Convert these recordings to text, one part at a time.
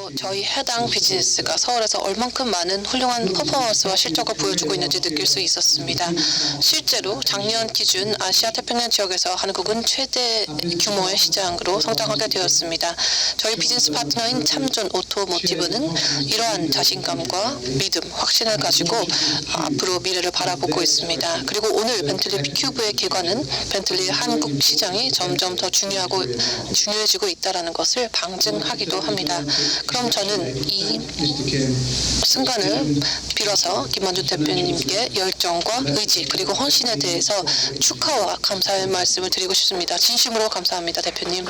바로 저희 해당 비즈니스가 서울에서 얼만큼 많은 훌륭한 퍼포먼스와 실적을 보여주고 있는지 느낄 수 있었습니다. 실제로 작년 기준 아시아 태평양 지역에서 한국은 최대 규모의 시장으로 성장하게 되었습니다. 저희 비즈니스 파트너인 참존 오토모티브는 이러한 자신감과 믿음, 확신을 가지고 앞으로 미래를 바라보고 있습니다. 그리고 오늘 벤틀리 큐브의 개관은 벤틀리의 한국 시장이 점점 더 중요해지고 있다는 것을 방증하기도 합니다. 그럼 저는 이 순간을 빌어서 김만준 대표님께 열정과 의지 그리고 헌신에 대해서 축하와 감사의 말씀을 드리고 싶습니다. 진심으로 감사합니다, 대표님.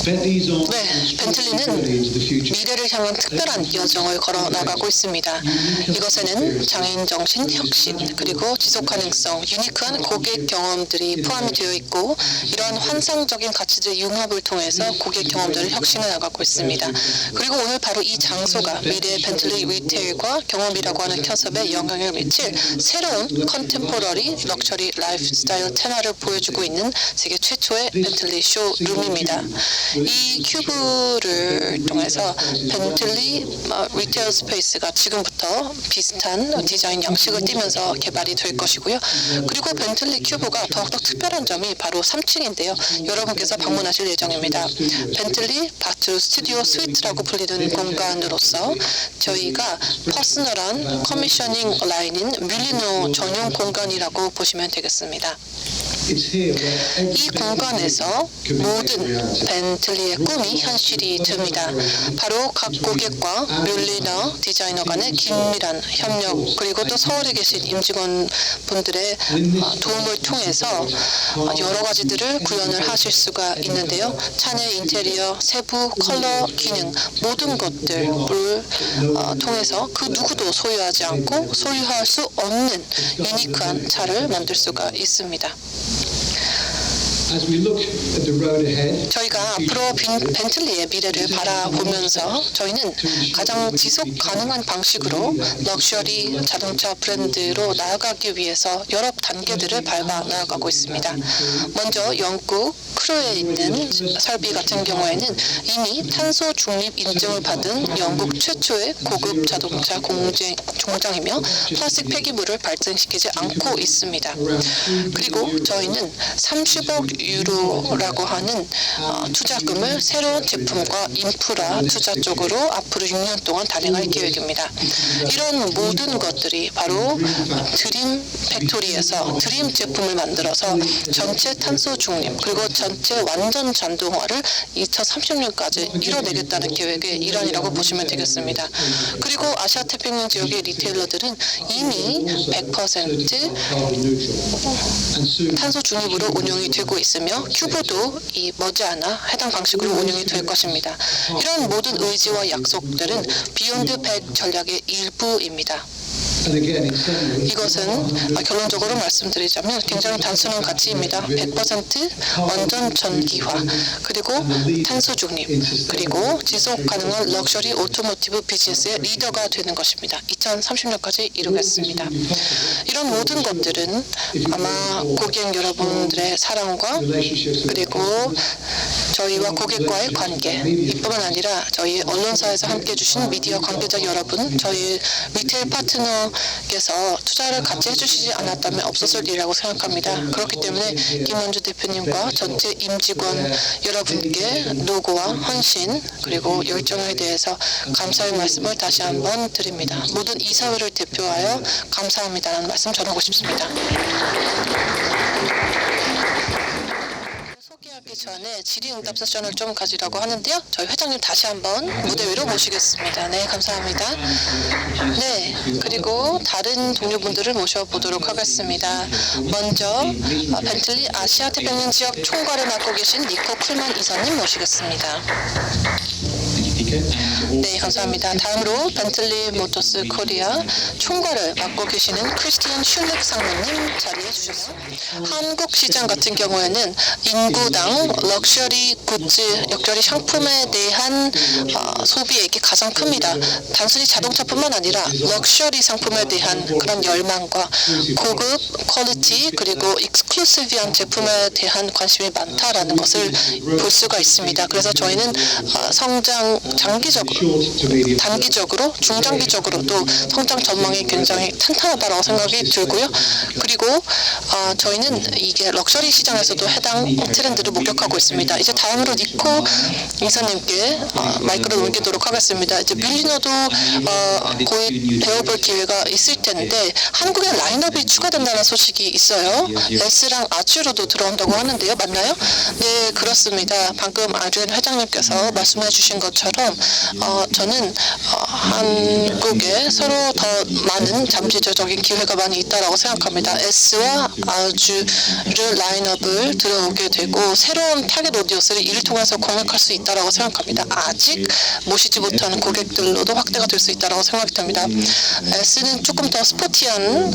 네, 벤틀리는 미래를 향한 특별한 여정을 걸어 나가고 있습니다. 이것에는 장애인 정신, 혁신, 그리고 지속 가능성, 유니크한 고객 경험들이 포함이 되어 있고 이러한 환상적인 가치들의 융합을 통해서 고객 경험들을 혁신해 나가고 있습니다. 그리고 오늘 바로 이 장소가 미래의 벤틀리 리테일과 경험이라고 하는 컨셉에 영향을 미칠 새로운 컨템포러리 럭셔리 라이프스타일 테마를 보여주고 있는 세계 최초의 벤틀리 쇼룸입니다. 이 큐브를 통해서 벤틀리 리테일 스페이스가 지금부터 비슷한 디자인 양식을 띠면서 개발이 될 것이고요. 그리고 벤틀리 큐브가 더욱더 특별한 점이 바로 3층인데요. 여러분께서 방문하실 예정입니다. 벤틀리 바트 스튜디오 스위트라고 불리는 공간으로서 저희가 퍼스널한 커미셔닝 라인인 뮬리노 전용 공간이라고 보시면 되겠습니다. 이 공간에서 모든 벤틀리의 꿈이 현실이 됩니다. 바로 각 고객과 뮬리너 디자이너 간의 긴밀한 협력 그리고 또 서울에 계신 임직원분들의 도움을 통해서 여러 가지들을 구현을 하실 수가 있는데요. 차내 인테리어, 세부, 컬러, 기능 모든 것들을 통해서 그 누구도 소유하지 않고 소유할 수 없는 유니크한 차를 만들 수가 있습니다. 저희가 앞으로 벤틀리의 미래를 바라보면서 저희는 가장 지속 가능한 방식으로 럭셔리 자동차 브랜드로 나아가기 위해서 여러 단계들을 밟아 나아가고 있습니다. 먼저 영국 크루에 있는 설비 같은 경우에는 이미 탄소 중립 인증을 받은 영국 최초의 고급 자동차 공장이며 플라스틱 폐기물을 발생시키지 않고 있습니다. 그리고 저희는 30억 유로라고 하는 투자금을 새로운 제품과 인프라 투자 쪽으로 앞으로 6년 동안 단행할 계획입니다. 이런 모든 것들이 바로 드림 팩토리에서 드림 제품을 만들어서 전체 탄소 중립 그리고 전체 완전 전동화를 2030년까지 이뤄내겠다는 계획의 일환이라고 보시면 되겠습니다. 그리고 아시아 태평양 지역의 리테일러들은 이미 100% 탄소 중립으로 운영이 되고 있으며 큐브도 이 머지않아 해당 방식으로 운영이 될 것입니다. 이런 모든 의지와 약속들은 비욘드 100 전략의 일부입니다. 이것은 결론적으로 말씀드리자면 굉장히 단순한 가치입니다. 100% 완전 전기화, 그리고 탄소 중립, 그리고 지속 가능한 럭셔리 오토모티브 비즈니스의 리더가 되는 것입니다. 2030년까지 이루겠습니다. 이런 모든 것들은 아마 고객 여러분들의 사랑과 그리고 저희와 고객과의 관계 이뿐만 아니라 저희 언론사에서 함께해 주신 미디어 관계자 여러분, 저희 리테일 파트너께서 투자를 같이 해주시지 않았다면 없었을 일이라고 생각합니다. 그렇기 때문에 김만준 대표님과 전체 임직원 여러분께 노고와 헌신 그리고 열정에 대해서 감사의 말씀을 다시 한번 드립니다. 모든 이사회를 대표하여 감사합니다라는 말씀 전하고 싶습니다. 소개하기 전에 질의응답 세션을 좀 가지려고 하는데요. 저희 회장님 다시 한번 무대 위로 모시겠습니다. 네, 감사합니다. 네, 그리고 다른 동료분들을 모셔보도록 하겠습니다. 먼저 벤틀리 아시아 태평양 지역 총괄을 맡고 계신 니코 쿨만 이사님 모시겠습니다. 네, 감사합니다. 다음으로 벤틀리 모터스 코리아 총괄을 맡고 계시는 크리스티안 슐렉 상무님 자리해 주셔서 한국 시장 같은 경우에는 인구당 럭셔리 굿즈, 럭셔리 상품에 대한 소비액이 가장 큽니다. 단순히 자동차뿐만 아니라 럭셔리 상품에 대한 그런 열망과 고급 퀄리티 그리고 익스클루시브한 제품에 대한 관심이 많다라는 것을 볼 수가 있습니다. 그래서 저희는 성장 단기적으로 중장기적으로도 성장 전망이 굉장히 탄탄하다고 생각이 들고요. 그리고 저희는 이게 럭셔리 시장에서도 해당 트렌드를 목격하고 있습니다. 이제 다음으로 니코 이사님께 마이크를 넘기도록 하겠습니다. 이제 밀리너도 거의 배워볼 기회가 있을 텐데 한국에 라인업이 추가된다는 소식이 있어요. S랑 아주로도 들어온다고 하는데요. 맞나요? 네, 그렇습니다. 방금 아주엔 회장님께서 말씀해 주신 것처럼 저는 한국에 서로 더 많은 잠재적인 기회가 많이 있다고 생각합니다. S와 아주를 라인업을 들어오게 되고 새로운 타겟 오디오스를 이를 통해서 공략할 수 있다고 생각합니다. 아직 모시지 못하는 고객들로도 확대가 될 수 있다고 생각이 듭니다. S는 조금 더 스포티한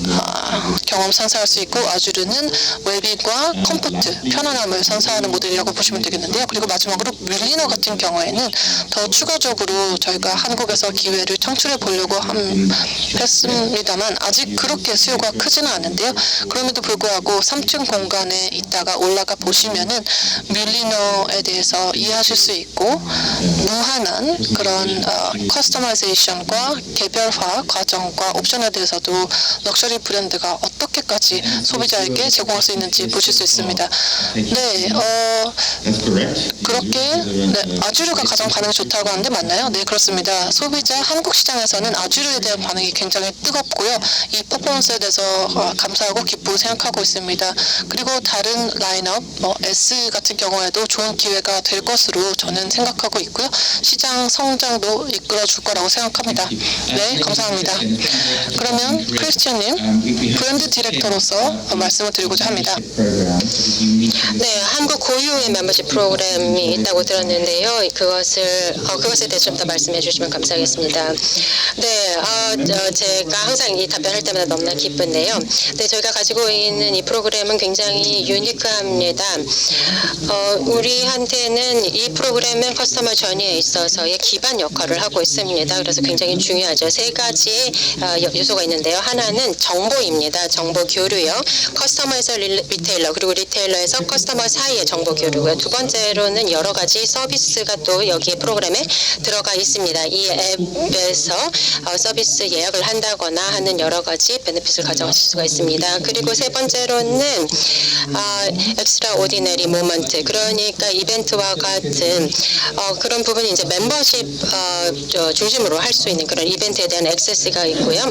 경험 선사할 수 있고 아주르는 웰빙과 컴포트, 편안함을 선사하는 모델이라고 보시면 되겠는데요. 그리고 마지막으로 밀리너 같은 경우에는 더 추가적으로 저희가 한국에서 기회를 창출해 보려고 했습니다만 아직 그렇게 수요가 크지는 않은데요. 그럼에도 불구하고 3층 공간에 있다가 올라가 보시면은 밀리너에 대해서 이해하실 수 있고 무한한 그런 커스터마이제이션과 개별화 과정과 옵션에 대해서도 럭셔리 브랜드가 어떻게까지 소비자에게 제공할 수 있는지 보실 수 있습니다. 네, 그렇게 아주르가 가장 반응이 좋다고 하는데 맞나요? 네, 그렇습니다. 소비자 한국 시장에서는 아주르에 대한 반응이 굉장히 뜨겁고요. 이 퍼포먼스에 대해서 감사하고 기쁘고 생각하고 있습니다. 그리고 다른 라인업, S 같은 경우에도 좋은 기회가 될 것으로 저는 생각하고 있고요. 시장 성장도 이끌어줄 거라고 생각합니다. 네, 감사합니다. 그러면 크리스티안님, 브랜드 디렉터로서 말씀을 드리고자 합니다. 네, 한국 고유의 멤버십 프로그램이 있다고 들었는데요. 그것에 대해서 좀 더 말씀해 주시면 감사하겠습니다. 네, 제가 항상 이 답변할 때마다 너무나 기쁜데요. 네, 저희가 가지고 있는 이 프로그램은 굉장히 유니크합니다. 우리한테는 이 프로그램은 커스터머 전이에 있어서의 기반 역할을 하고 있습니다. 그래서 굉장히 중요하죠. 세 가지의 요소가 있는데요. 하나는 정보입니다. 정보 교류요. 커스터머에서 리테일러 그리고 리테일러에서 커스터머 사이의 정보 교류고요. 두 번째로는 여러 가지 서비스가 또 여기 프로그램에 들어가 있습니다. 이 앱에서 서비스 예약을 한다거나 하는 여러 가지 베네핏을 가져가실 수가 있습니다. 그리고 세 번째로는 엑스트라 오디너리 모먼트, 그러니까 이벤트와 같은 그런 부분이 이제 멤버십 중심으로 할 수 있는 그런 이벤트에 대한 액세스가 있고요.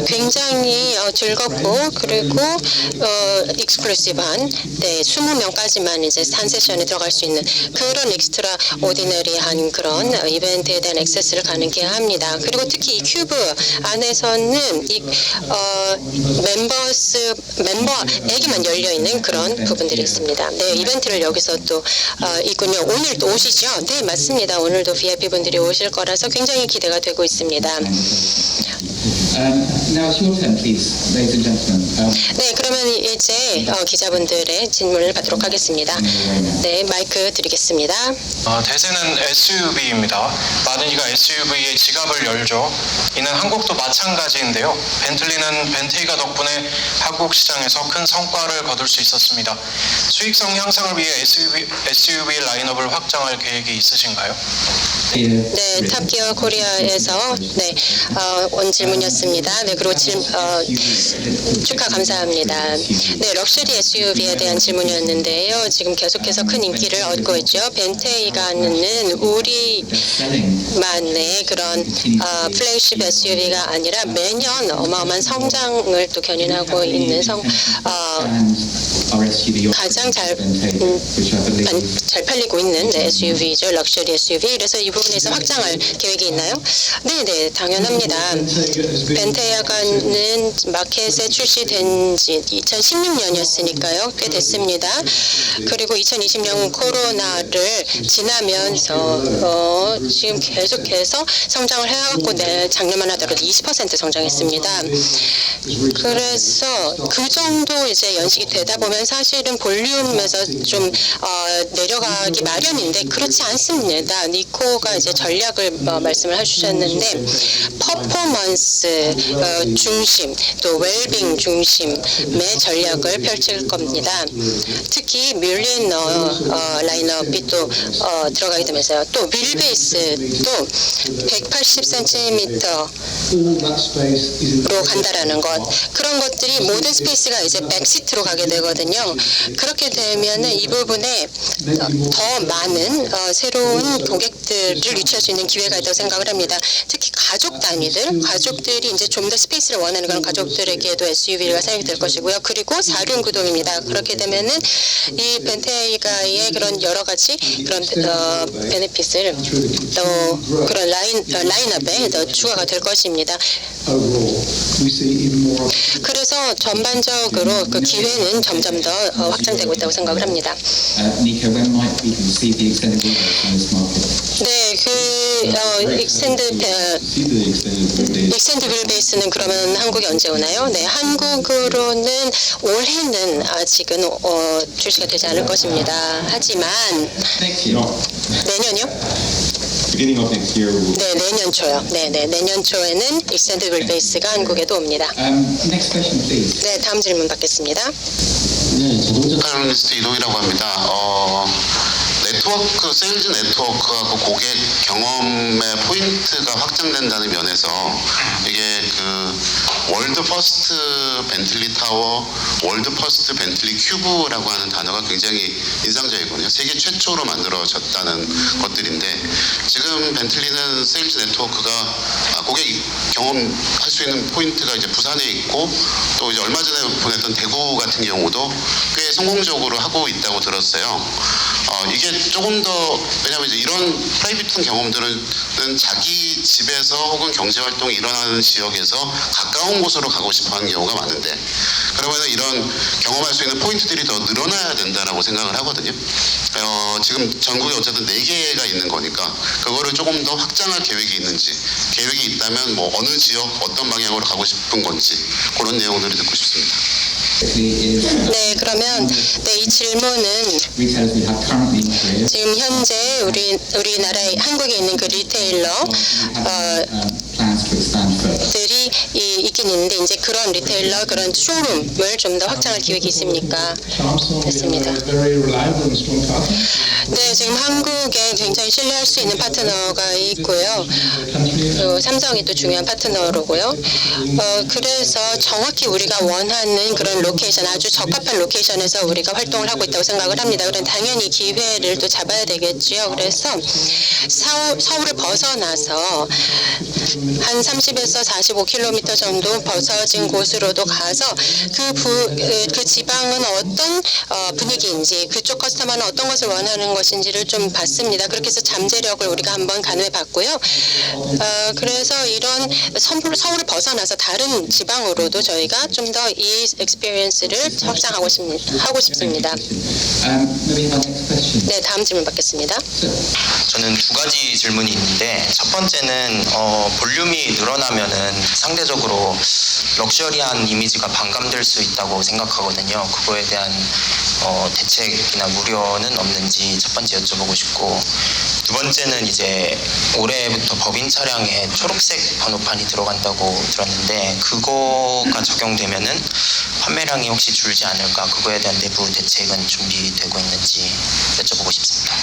굉장히 즐겁고 그리고 익스클루시브한 20명까지만 이제 한 세션에 들어갈 수 있는 그런 엑스트라 오디너리한 그런 이벤트에 대한 액세스를 가능하게 합니다. 그리고 특히 이 큐브 안에서는 이 멤버에게만 열려 있는 그런 부분들이 있습니다. 네, 이벤트를 여기서 또 있군요. 오늘 또 오시죠? 네, 맞습니다. 오늘도 VIP 분들이 오실 거라서 굉장히 기대가 되고 있습니다. Now it's your turn, please, ladies and gentlemen. 네, 그러면 이제 기자분들의 질문을 받도록 하겠습니다. 네, 마이크 드리겠습니다. 대세는 SUV입니다. 많은 이가 SUV의 지갑을 열죠. 이는 한국도 마찬가지인데요. 벤틀리는 벤테이가 덕분에 한국 시장에서 큰 성과를 거둘 수 있었습니다. 수익성 향상을 위해 SUV 라인업을 확장할 계획이 있으신가요? 네, 탑기어 코리아에서 온 질문이었습니다. 네, 그리고 축하 감사합니다. 네, 럭셔리 SUV에 대한 질문이었는데요. 지금 계속해서 큰 인기를 얻고 있죠. 벤테이가는 우리만의 그런 플래그십 SUV가 아니라 매년 어마어마한 성장을 또 견인하고 있는 가장 잘 팔리고 있는 SUV죠. 럭셔리 SUV. 그래서 이 부분에서 확장할 계획이 있나요? 네, 당연합니다. 벤테야가는 마켓에 출시된 지 2016년이었으니까요. 꽤 됐습니다. 그리고 2020년 코로나를 지나면서 지금 계속해서 성장을 해왔고 작년만 하더라도 20% 성장했습니다. 그래서 그 정도 이제 연식이 되다 보면 사실은 볼륨에서 좀 내려가기 마련인데 그렇지 않습니다. 니코가 이제 전략을 말씀을 해주셨는데 퍼포먼스 중심 또 웰빙 중심의 전략을 펼칠 겁니다. 특히 뮬리너 라인업이 또 들어가게 되면서요. 또 휠베이스도 180cm로 간다라는 것 그런 것들이 모든 스페이스가 이제 백시트로 가게 되거든요. 그렇게 되면은 이 부분에 더 많은 새로운 고객들을 유치할 수 있는 기회가 있다고 생각을 합니다. 특히 가족들이 이제 좀 더 스페이스를 원하는 그런 가족들에게도 SUV가 사용이 될 것이고요. 그리고 4륜 구동입니다. 그렇게 되면은 이 벤테이가의 그런 여러 가지 그런 베네핏을 또 그런 라인업에 더 추가가 될 것입니다. 그래서 전반적으로 그 기회는 점점 더 확장되고 있다고 생각을 합니다. Nico, when might we see the extended wheelbase on this market? 네, 익스텐드 휠베이스는 그러면 한국에 언제 오나요? 네, 한국으로는 올해는 아직은 출시가 되지 않을 것입니다. 하지만 Next year. 내년이요? Beginning of next year, we will 네, 내년 초요. 네, 내년 초에는 익스텐드 휠베이스가 한국에도 옵니다. Next question, please. 네, 다음 질문 받겠습니다. 칼럼니스트 이동이라고 합니다. 네트워크, 세일즈 네트워크하고 고객 경험의 포인트가 확장된다는 면에서 이게 그 월드 퍼스트 벤틀리 타워, 월드 퍼스트 벤틀리 큐브라고 하는 단어가 굉장히 인상적이거든요. 세계 최초로 만들어졌다는 것들인데 지금 벤틀리는 세일즈 네트워크가 고객 경험할 수 있는 포인트가 이제 부산에 있고 또 이제 얼마 전에 보냈던 대구 같은 경우도 꽤 성공적으로 하고 있다고 들었어요. 이게 조금 더 왜냐하면 이제 이런 프라이빗한 경험들은 자기 집에서 혹은 경제 활동이 일어나는 지역에서 가까운 곳으로 가고 싶어하는 경우가 많은데 그러면 이런 경험할 수 있는 포인트들이 더 늘어나야 된다라고 생각을 하거든요. 지금 전국에 어쨌든 4개가 있는 거니까 그거를 조금 더 확장할 계획이 있는지 계획이 있다면 뭐 어느 지역 어떤 방향으로 가고 싶은 건지 그런 내용들을 듣고 싶습니다. 네, 그러면 이 질문은 Retailers we have currently in Korea. 지금 현재 우리나라에 한국에 있는 그 리테일러 Plans to expand further. 들이 있긴 있는데 이제 그런 리테일러 그런 쇼룸을 좀 더 확장할 계획이 있습니까? 됐습니다. 네, 지금 한국에 굉장히 신뢰할 수 있는 파트너가 있고요. 삼성이 또 중요한 파트너로고요. 그래서 정확히 우리가 원하는 그런 로케이션, 아주 적합한 로케이션에서 우리가 활동을 하고 있다고 생각을 합니다. 그럼 당연히 기회를 또 잡아야 되겠지요. 그래서 서울을 벗어나서 한 30에서 45km 정도 벗어진 곳으로도 가서 그 지방은 어떤 분위기인지 그쪽 커스터머는 어떤 것을 원하는 것인지를 좀 봤습니다. 그렇게 해서 잠재력을 우리가 한번 가늠해 봤고요. 그래서 이런 서울을 벗어나서 다른 지방으로도 저희가 좀 더 이 experience를 확장하고 싶습니다. Maybe our next question. 네, 다음 질문 받겠습니다. 저는 두 가지 질문이 있는데 첫 번째는 볼륨이 늘어나면은 상대적으로 럭셔리한 이미지가 반감될 수 있다고 생각하거든요. 그거에 대한 대책이나 우려는 없는지 첫 번째 여쭤보고 싶고 두 번째는 이제 올해부터 법인 차량에 초록색 번호판이 들어간다고 들었는데 그거가 적용되면은 판매량이 혹시 줄지 않을까 그거에 대한 내부 대책은 준비되고 있는지 여쭤보고 싶습니다.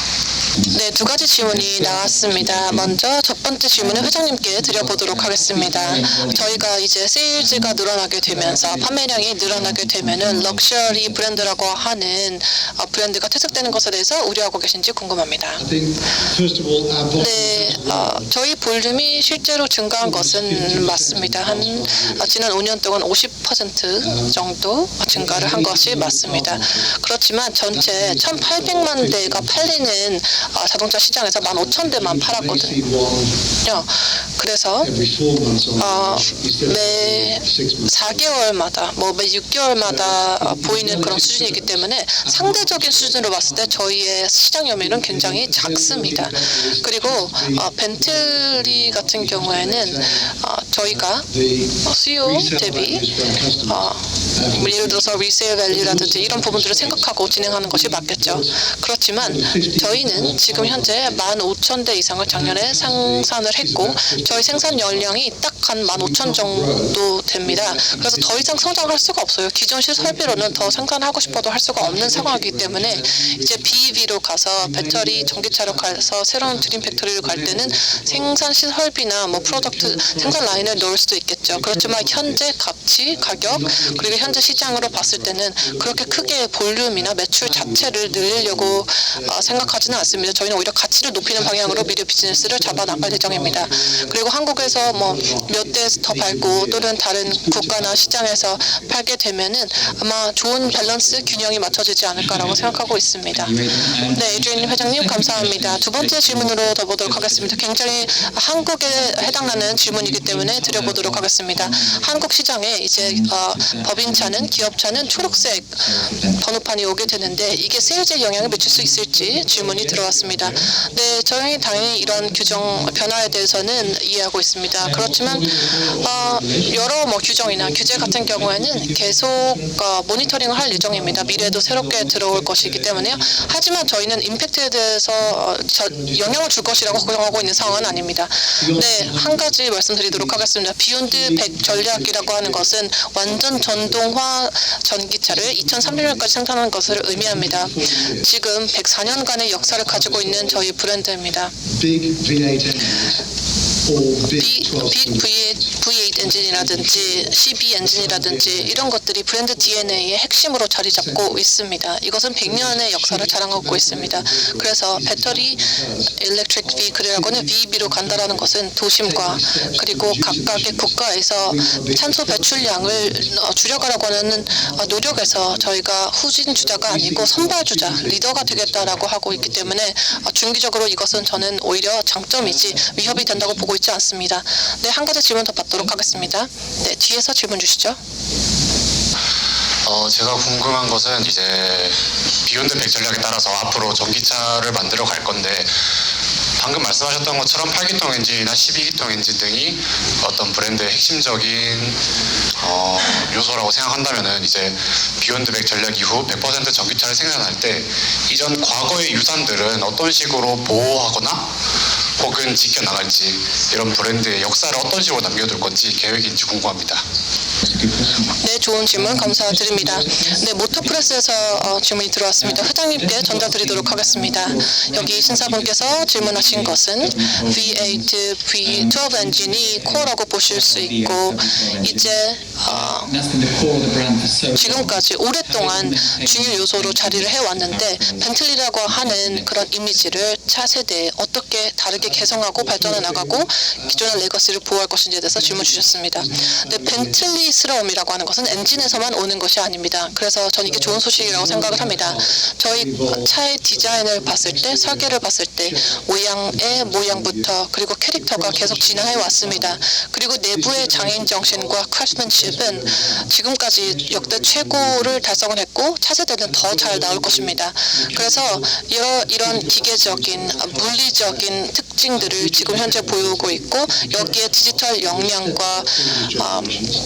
네, 두 가지 질문이 나왔습니다. 먼저 첫 번째 질문을 회장님께 드려보도록 하겠습니다. 저희가 이제 세일즈가 늘어나게 되면서 판매량이 늘어나게 되면은 럭셔리 브랜드라고 하는 브랜드가 퇴색되는 것에 대해서 우려하고 계신지 궁금합니다. 네, 저희 볼륨이 실제로 증가한 것은 맞습니다. 지난 5년 동안 50% 정도 증가를 한 것이 맞습니다. 그렇지만 전체 1,800만 대가 팔리는 자동차 시장에서 15,000대만 팔았거든요. 그래서 매 4개월마다 매 6개월마다 보이는 그런 수준이기 때문에 상대적인 수준으로 봤을 때 저희의 시장 점유율은 굉장히 작습니다. 그리고 벤틀리 같은 경우에는 저희가 수요 대비 예를 들어서 리세일 밸류라든지 이런 부분들을 생각하고 진행하는 것이 맞겠죠. 그렇지만 저희는 지금 현재 15,000대 이상을 작년에 생산을 했고 저희 생산 연량이 딱 한 15,000 정도 됩니다. 그래서 더 이상 성장할 수가 없어요. 기존 시설비로는 더 생산하고 싶어도 할 수가 없는 상황이기 때문에 이제 BEV로 가서 배터리 전기차로 가서 새로운 드림 팩토리를 갈 때는 생산 시설비나 프로덕트 생산 라인을 넣을 수도 있겠죠. 그렇지만 현재 가치, 가격 그리고 현재 시장으로 봤을 때는 그렇게 크게 볼륨이나 매출 자체를 늘리려고 생각하지는 않습니다. 저희는 오히려 가치를 높이는 방향으로 미래 비즈니스를 잡아나갈 예정입니다. 그리고 한국에서 몇 대 더 밟고 또는 다른 국가나 시장에서 팔게 되면은 아마 좋은 밸런스 균형이 맞춰지지 않을까라고 생각하고 있습니다. 네, 에드리안 회장님 감사합니다. 두 번째 질문으로 더 보도록 하겠습니다. 굉장히 한국에 해당하는 질문이기 때문에 드려보도록 하겠습니다. 한국 시장에 이제 법인차는 기업차는 초록색 번호판이 오게 되는데 이게 세일즈에 영향을 미칠 수 있을지 질문이 들어왔습니다. 네, 저희 당연히 이런 규정 변화에 대해서는 이해하고 있습니다. 그렇지만 여러 규정이나 규제 같은 경우에는 계속 모니터링을 할 예정입니다. 미래에도 새롭게 들어올 것이기 때문에요. 하지만 저희는 임팩트에 대해서 영향을 줄 것이라고 걱정하고 있는 상황은 아닙니다. 네, 한 가지 말씀드리도록 하겠습니다. 비욘드 100 전략이라고 하는 것은 완전 전동화 전기차를 2030년까지 생산하는 것을 의미합니다. 지금 104년간의 역사를 가지고 있는 저희 브랜드입니다. 빅 V8 엔진이라든지 CB 엔진이라든지 이런 것들이 브랜드 DNA의 핵심으로 자리 잡고 있습니다. 이것은 100년의 역사를 자랑하고 있습니다. 그래서 배터리 일렉트릭 비클이라고는 BEV로 간다라는 것은 도심과 그리고 각각의 국가에서 탄소 배출량을 줄여가라고 하는 노력에서 저희가 후진주자가 아니고 선발주자, 리더가 되겠다라고 하고 있기 때문에 중기적으로 이것은 저는 오히려 장점이지 위협이 된다고 보고 있지 않습니다. 네, 한 가지 질문 더 받도록 하겠습니다. 네, 뒤에서 질문 주시죠. 제가 궁금한 것은 이제 비욘드 100 전략에 따라서 앞으로 전기차를 만들어 갈 건데 방금 말씀하셨던 것처럼 8기통 엔진이나 12기통 엔진 등이 어떤 브랜드의 핵심적인 요소라고 생각한다면은 이제 비욘드 100 전략 이후 100% 전기차를 생산할 때 이전 과거의 유산들은 어떤 식으로 보호하거나 혹은 지켜나갈지 이런 브랜드의 역사를 어떤 식으로 남겨둘 건지 계획인지 궁금합니다. 네, 좋은 질문 감사드립니다. 네, 모터프레스에서 질문이 들어왔습니다. 회장님께 전달드리도록 하겠습니다. 여기 신사분께서 질문하신 것은 V8, V12 엔진이 코어라고 보실 수 있고 이제 지금까지 오랫동안 중요 요소로 자리를 해왔는데 벤틀리라고 하는 그런 이미지를 차세대에 어떻게 다르게 개성하고 발전해 나가고 기존의 레거시를 보호할 것인지에 대해서 질문 주셨습니다. 네, 벤틀리스러움이라고 하는 것은 엔진에서만 오는 것이 아닙니다. 그래서 저는 이게 좋은 소식이라고 생각을 합니다. 저희 차의 디자인을 봤을 때, 설계를 봤을 때 모양의 모양부터 그리고 캐릭터가 계속 진화해 왔습니다. 그리고 내부의 장인 정신과 크래프트맨십은 지금까지 역대 최고를 달성을 했고 차세대는 더 잘 나올 것입니다. 그래서 이런 기계적인 물리적인 특징들을 지금 현재 보이고 있고 여기에 디지털 역량과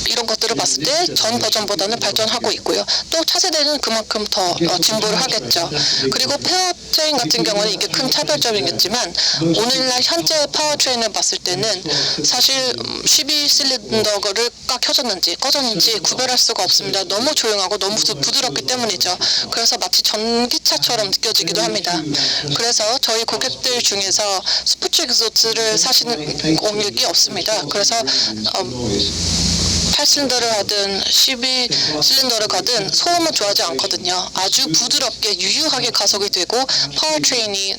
이런 것들을 봤을 때 전 버전보다는 발전하고 있고요. 또 차세대는 그만큼 더 진보를 하겠죠. 그리고 파워트레인 같은 경우는 이게 큰 차별점이겠지만 오늘날 현재 파워트레인을 봤을 때는 사실 12실린더를 켜졌는지 꺼졌는지 구별할 수가 없습니다. 너무 조용하고 너무 부드럽기 때문이죠. 그래서 마치 전기차처럼 느껴지기도 합니다. 그래서 저희 고객들 중에서 스포츠 익소트를 사시는 고객이 없습니다. 그래서 8실린더를 하든 12실린더를 가든 소음은 좋아하지 않거든요. 아주 부드럽게 유유하게 가속이 되고 파워트레인이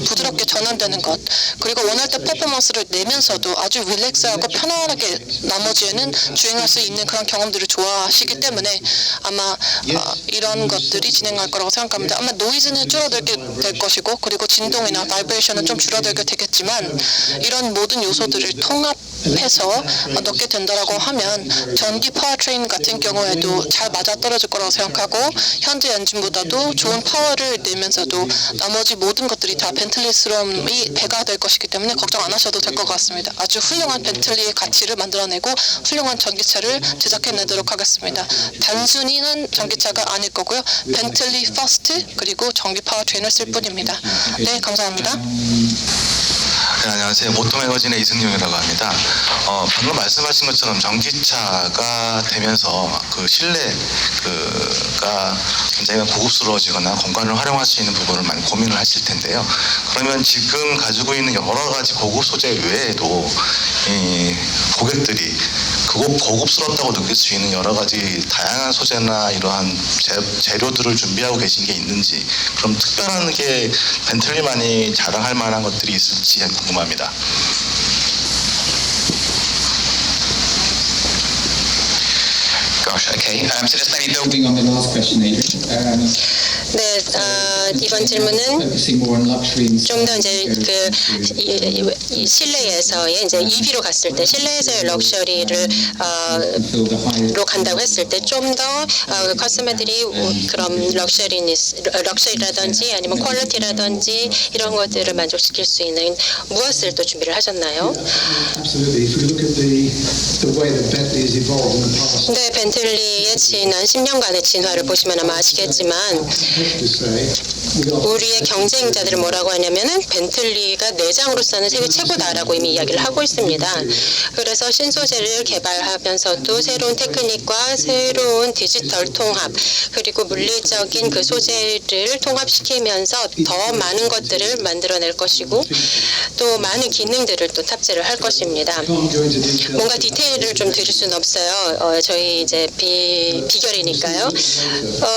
부드럽게 전환되는 것, 그리고 원할 때 퍼포먼스를 내면서도 아주 릴렉스하고 편안하게 나머지에는 주행할 수 있는 그런 경험들을 좋아하시기 때문에 아마 이런 것들이 진행할 거라고 생각합니다. 아마 노이즈는 줄어들게 될 것이고, 그리고 진동이나 바이브레이션은 좀 줄어들게 되겠지만, 이런 모든 요소들을 통합해서 넣게 된다라고 하면 전기 파워트레인 같은 경우에도 잘 맞아떨어질 거라고 생각하고, 현재 엔진보다도 좋은 파워를 내면서도 나머지 모든 것들이 다 벤틀리스러움이 배가 될 것이기 때문에 걱정 안 하셔도 될 것 같습니다. 아주 훌륭한 벤틀리의 가치를 만들어내고 훌륭한 전기차를 제작해내도록 하겠습니다. 단순히는 전기차가 아닐 거고요. 벤틀리 퍼스트 그리고 전기 파워트레인을 쓸 뿐입니다. 네, 감사합니다. 네, 안녕하세요. 모토매거진의 이승용이라고 합니다. 방금 말씀하신 것처럼 전기차가 되면서 그 실내가 굉장히 고급스러워지거나 공간을 활용할 수 있는 부분을 많이 고민을 하실 텐데요. 그러면 지금 가지고 있는 여러 가지 고급 소재 외에도 이 고객들이 고급스럽다고 느낄 수 있는 여러 가지 다양한 소재나 이러한 재료들을 준비하고 계신 게 있는지, 그럼 특별한 게 벤틀리만이 자랑할 만한 것들이 있을지 궁금합니다. Gosh, okay. So just maybe Building on the last question, Adrian. 네, 이번 질문은 Focusing more on luxury and 좀 더 이제 이 실내에서의 이제 EV로 갔을 때 실내에서의 럭셔리를 로 간다고 했을 때 좀 더 커스터머들이 그런 럭셔리라든지 아니면 퀄리티라든지 이런 것들을 만족시킬 수 있는 무엇을 또 준비를 하셨나요? Absolutely. If we look at the way that Bentley has evolved in the past, 네, 벤틀리의 지난 10년간의 진화를 보시면 아마 아시겠지만 우리의 경쟁자들은 뭐라고 하냐면은 벤틀리가 내장으로서는 세계 최고다라고 이미 이야기를 하고 있습니다. 그래서 신소재를 개발하면서도 새로운 테크닉과 새로운 디지털 통합, 그리고 물리적인 그 소재를 통합시키면서 더 많은 것들을 만들어낼 것이고 또 많은 기능들을 또 탑재를 할 것입니다. 뭔가 디테일을 좀 드릴 수는 없어요. 저희 이제 비결이니까요.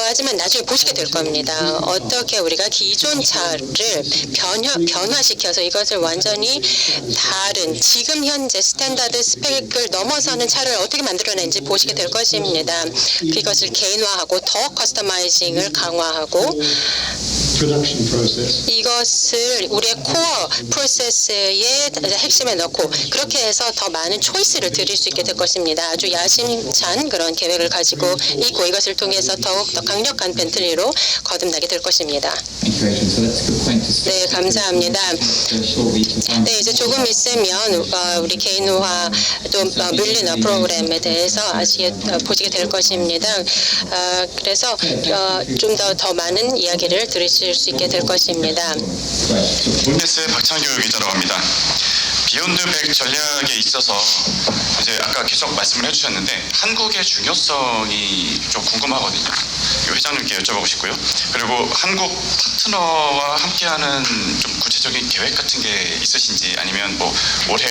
하지만 나중에 보시게 될 겁니다. 어떻게 우리가 기존 차를 변화시켜서 이것을 완전히 다른 지금 현재 스탠다드 스펙을 넘어서는 차를 어떻게 만들어낸지 보시게 될 것입니다. 이것을 개인화하고 더 커스터마이징을 강화하고 이것을 우리의 코어 프로세스의 핵심에 넣고 그렇게 해서 더 많은 초이스를 드릴 수 있게 될 것입니다. 아주 야심찬 그런 계획을 가지고 있고 이것을 통해서 더욱 더 강력한 벤틀리로 거듭나게 될 것입니다. 네, 감사합니다. 네, 이제 조금 있으면 우리 개인화 또 밀리너 프로그램에 대해서 보시게 될 것입니다. 그래서 좀 더 많은 이야기를 들으실 수 있게 될 것입니다. 홈리스의 박찬규 기자라고 합니다. 비욘드 100 전략에 있어서 이제 아까 계속 말씀을 해주셨는데 한국의 중요성이 좀 궁금하거든요. 회장님께 여쭤보고 싶고요. 그리고 한국 파트너와 함께하는 좀 구체적인 계획 같은 게 있으신지, 아니면 뭐 올해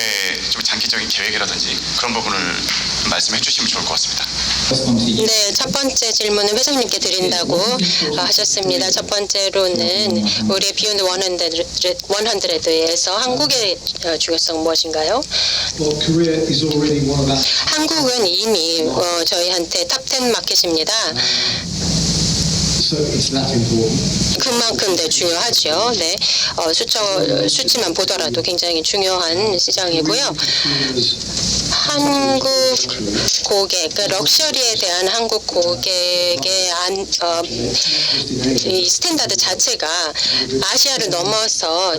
좀 장기적인 계획이라든지 그런 부분을 말씀해 주시면 좋을 것 같습니다. 네, 첫 번째 질문은 회장님께 드린다고 하셨습니다. 첫 번째로는 우리의 비욘드 100에서 한국의 중요성 무엇인가요? 한국은 이미 저희한테 탑10 마켓입니다. 그만큼 네, 중요하죠. 네, 수치만 보더라도 굉장히 중요한 시장이고요. 한국 고객, 럭셔리에 대한 한국 고객의 이 스탠다드 자체가 아시아를 넘어서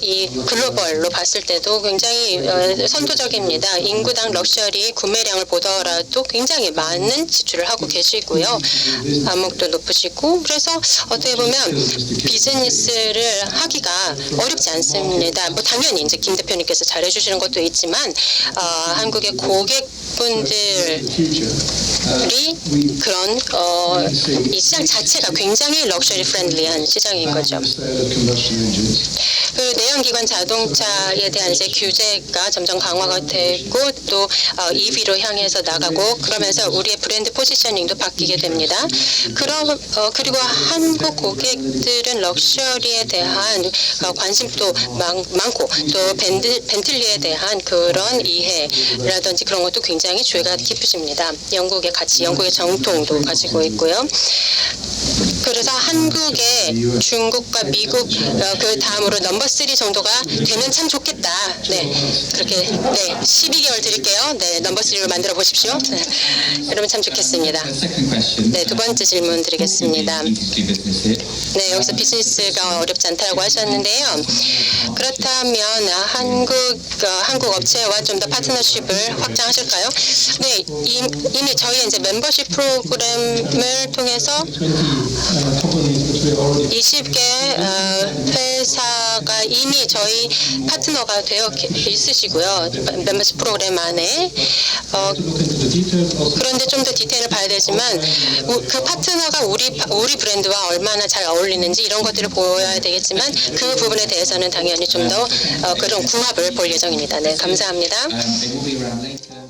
이 글로벌로 봤을 때도 굉장히 선도적입니다. 인구당 럭셔리 구매량을 보더라도 굉장히 많은 지출을 하고 계시고요. 암흑도 높으시고, 그래서 어떻게 보면 비즈니스를 하기가 어렵지 않습니다. 뭐 당연히 이제 김 대표님께서 잘해주시는 것도 있지만 한국의 고객 분들이 그런 이 시장 자체가 굉장히 럭셔리 프렌들리한 시장인 거죠. 그 내연기관 자동차에 대한 이제 규제가 점점 강화가 되고 또 EV로 향해서 나가고 그러면서 우리의 브랜드 포지셔닝도 바뀌게 됩니다. 그리고 한국 고객들은 럭셔리에 대한 관심도 많고 또 벤틀리에 대한 그런 이해라든지 그런 것도 굉장히 주의가 깊으십니다. 영국의 가치, 영국의 정통도 가지고 있고요. 그래서 한국의 중국과 미국 그 다음으로 넘버 3 정도가 되면 참 좋겠다. 네, 그렇게 12개월 드릴게요. 네, 넘버 3로 만들어 보십시오. 네, 여러분 참 좋겠습니다. 네, 두 번째 질문 드리겠습니다. 네, 여기서 비즈니스가 어렵지 않다고 하셨는데요. 그렇다면 한국 업체와 좀 더 파트너십을 확장하실까요? 네, 이미 저희 이제 멤버십 프로그램을 통해서 20개 회사가 이미 저희 파트너가 되어 있으시고요. 멤버십 프로그램 안에. 그런데 좀 더 디테일을 봐야 되지만 그 파트너가 우리 브랜드와 얼마나 잘 어울리는지 이런 것들을 보여야 되겠지만 그 부분에 대해서는 당연히 좀 더 그런 궁합을 볼 예정입니다. 네, 감사합니다. It will be around later.